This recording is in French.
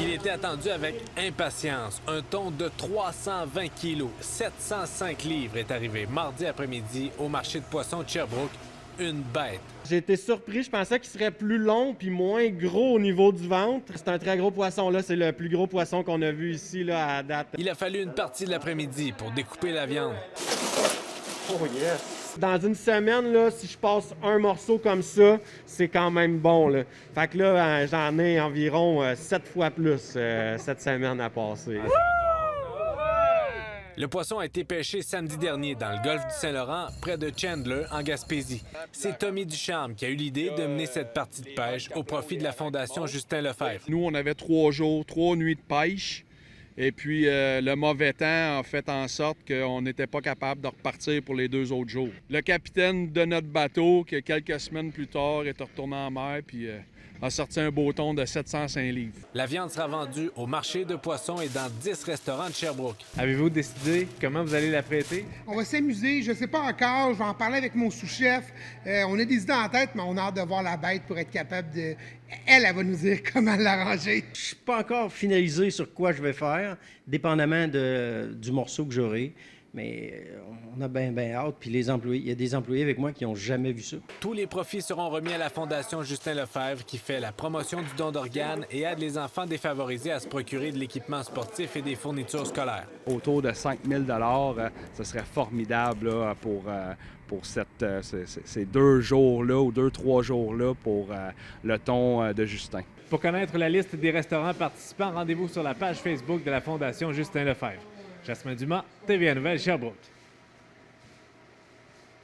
Il était attendu avec impatience. Un thon de 320 kilos, 705 livres est arrivé mardi après-midi au marché de poissons de Sherbrooke. Une bête. J'ai été surpris, je pensais qu'il serait plus long puis moins gros au niveau du ventre. C'est un très gros poisson, là, c'est le plus gros poisson qu'on a vu ici là, à date. Il a fallu une partie de l'après-midi pour découper la viande. Oh yes! Dans une semaine, là, si je passe un morceau comme ça, c'est quand même bon, là. Fait que là, j'en ai environ 7 fois plus cette semaine à passer. Le poisson a été pêché samedi dernier dans le golfe du Saint-Laurent, près de Chandler, en Gaspésie. C'est Tommy Ducharme qui a eu l'idée de mener cette partie de pêche au profit de la Fondation Justin Lefebvre. Nous, on avait 3 jours, 3 nuits de pêche. Et puis, le mauvais temps a fait en sorte qu'on n'était pas capable de repartir pour les 2 autres jours. Le capitaine de notre bateau, qui quelques semaines plus tard est retourné en mer, puis a sorti un beau thon de 705 livres. La viande sera vendue au marché de poissons et dans 10 restaurants de Sherbrooke. Avez-vous décidé comment vous allez la prêter? On va s'amuser, je sais pas encore, je vais en parler avec mon sous-chef. On a des idées en tête, mais on a hâte de voir la bête pour être capable de... Elle va nous dire comment l'arranger. Je suis pas encore finalisé sur quoi je vais faire, dépendamment du morceau que j'aurai. Mais on a bien hâte. Puis les employés, il y a des employés avec moi qui n'ont jamais vu ça. Tous les profits seront remis à la Fondation Justin Lefebvre qui fait la promotion du don d'organes et aide les enfants défavorisés à se procurer de l'équipement sportif et des fournitures scolaires. Autour de 5 000 ce serait formidable là, pour ces 2 jours-là ou 2-3 jours-là pour le thon de Justin. Pour connaître la liste des restaurants participants, rendez-vous sur la page Facebook de la Fondation Justin Lefebvre. Jasmin Dumas, TVA Nouvelles, Sherbrooke.